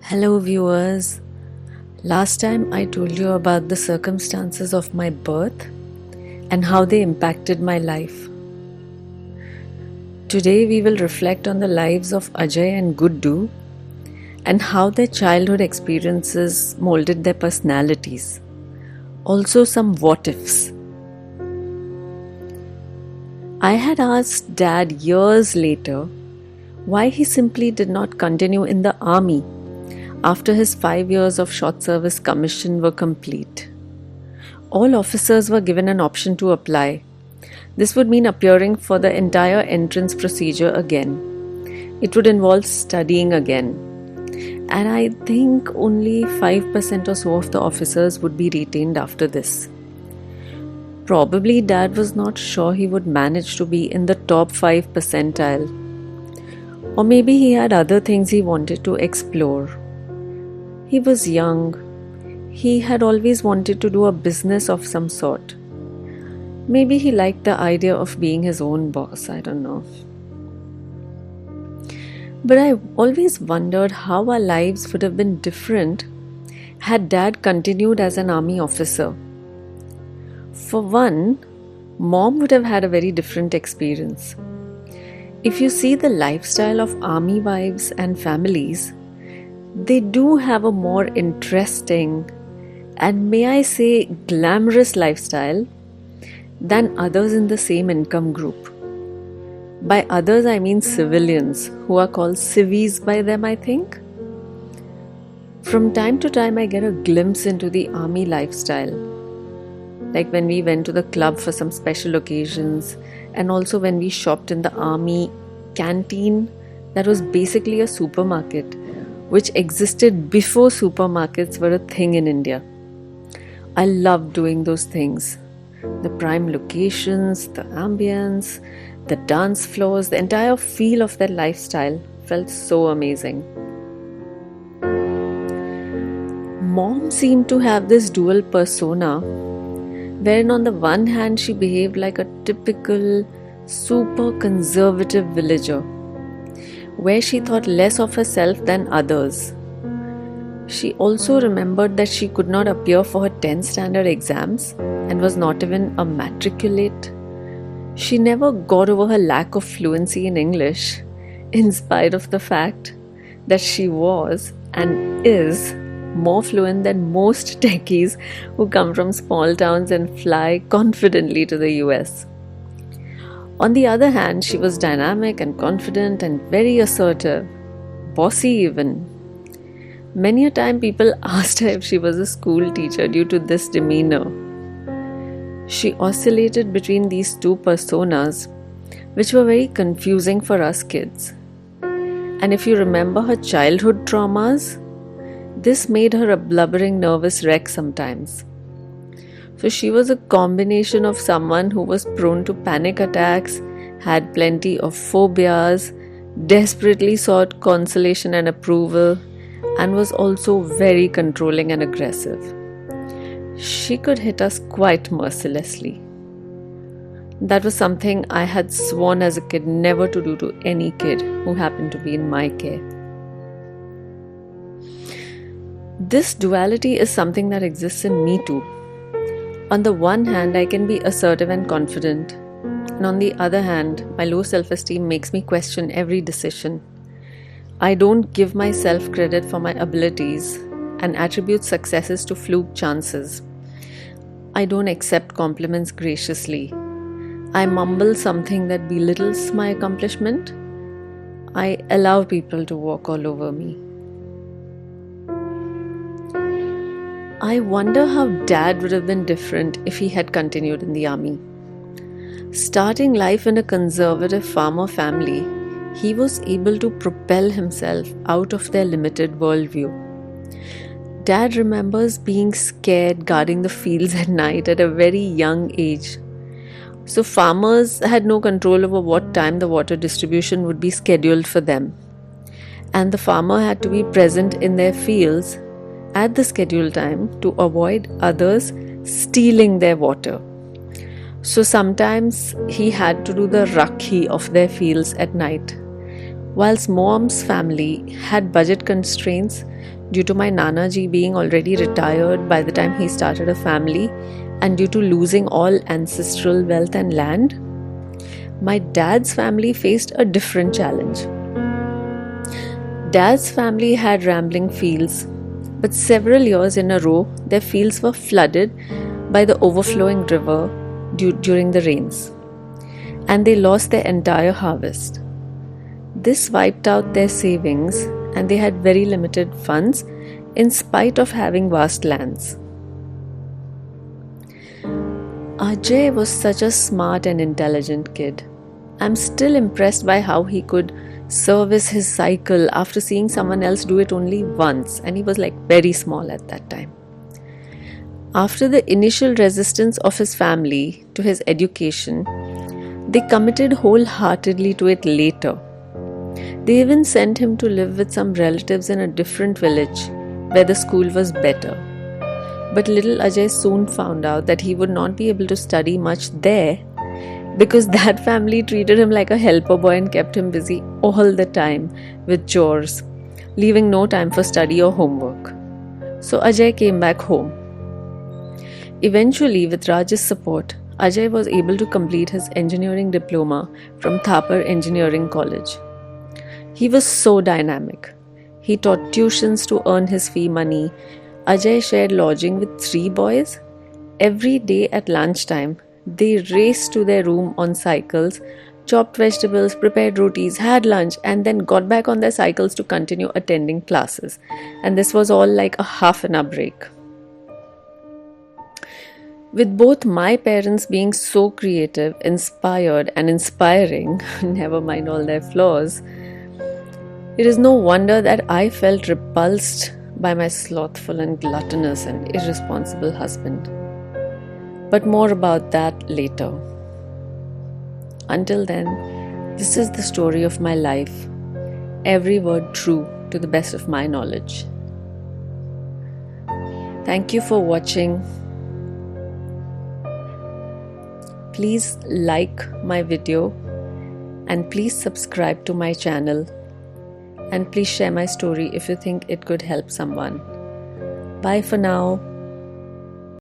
Hello, viewers. Last time I told you about the circumstances of my birth and how they impacted my life. Today we will reflect on the lives of Ajay and Guddu and how their childhood experiences molded their personalities. Also, some what ifs. I had asked Dad years later why he simply did not continue in the army after his 5 years of short service commission were complete. All officers were given an option to apply. This would mean appearing for the entire entrance procedure again. It would involve studying again. And I think only 5% or so of the officers would be retained after this. Probably Dad was not sure he would manage to be in the top 5 percentile. Or maybe he had other things he wanted to explore. He was young. He had always wanted to do a business of some sort. Maybe he liked the idea of being his own boss, I don't know. But I always wondered how our lives would have been different had Dad continued as an army officer. For one, Mom would have had a very different experience. If you see the lifestyle of army wives and families, they do have a more interesting and, may I say, glamorous lifestyle than others in the same income group. By others, I mean civilians, who are called civvies by them, I think. From time to time, I get a glimpse into the army lifestyle. Like when we went to the club for some special occasions, and also when we shopped in the army canteen that was basically a supermarket, which existed before supermarkets were a thing in India. I loved doing those things. The prime locations, the ambience, the dance floors, the entire feel of their lifestyle felt so amazing. Mom seemed to have this dual persona, wherein on the one hand she behaved like a typical, super conservative villager, where she thought less of herself than others. She also remembered that she could not appear for her 10th standard exams and was not even a matriculate. She never got over her lack of fluency in English, in spite of the fact that she was and is more fluent than most techies who come from small towns and fly confidently to the US. On the other hand, she was dynamic and confident and very assertive, bossy even. Many a time people asked her if she was a school teacher due to this demeanor. She oscillated between these two personas, which were very confusing for us kids. And if you remember her childhood traumas, this made her a blubbering nervous wreck sometimes. So she was a combination of someone who was prone to panic attacks, had plenty of phobias, desperately sought consolation and approval, and was also very controlling and aggressive. She could hit us quite mercilessly. That was something I had sworn as a kid never to do to any kid who happened to be in my care. This duality is something that exists in me too. On the one hand, I can be assertive and confident, and on the other hand, my low self-esteem makes me question every decision. I don't give myself credit for my abilities and attribute successes to fluke chances. I don't accept compliments graciously. I mumble something that belittles my accomplishment. I allow people to walk all over me. I wonder how Dad would have been different if he had continued in the army. Starting life in a conservative farmer family, he was able to propel himself out of their limited worldview. Dad remembers being scared guarding the fields at night at a very young age. So farmers had no control over what time the water distribution would be scheduled for them. And the farmer had to be present in their fields at the scheduled time to avoid others stealing their water. So sometimes he had to do the rakhi of their fields at night, Whilst mom's family had budget constraints due to my Nana ji being already retired by the time he started a family and due to losing all ancestral wealth and land, my dad's family faced a different challenge. Dad's family had rambling fields, but several years in a row, their fields were flooded by the overflowing river during the rains, and they lost their entire harvest. This wiped out their savings, and they had very limited funds in spite of having vast lands. Ajay was such a smart and intelligent kid. I'm still impressed by how he could service his cycle after seeing someone else do it only once, and he was like very small at that time. After the initial resistance of his family to his education, they committed wholeheartedly to it later. They even sent him to live with some relatives in a different village where the school was better. But little Ajay soon found out that he would not be able to study much there because that family treated him like a helper boy and kept him busy all the time with chores, leaving no time for study or homework. So Ajay came back home. Eventually, with Raj's support, Ajay was able to complete his engineering diploma from Thapar Engineering College. He was so dynamic. He taught tuitions to earn his fee money. Ajay shared lodging with 3 boys. Every day at lunchtime, they raced to their room on cycles, chopped vegetables, prepared rotis, had lunch, and then got back on their cycles to continue attending classes. And this was all like a half an hour break. With both my parents being so creative, inspired, and inspiring, never mind all their flaws, it is no wonder that I felt repulsed by my slothful and gluttonous and irresponsible husband. But more about that later. Until then, this is the story of my life, every word true to the best of my knowledge. Thank you for watching. Please like my video and please subscribe to my channel. And please share my story if you think it could help someone. Bye for now.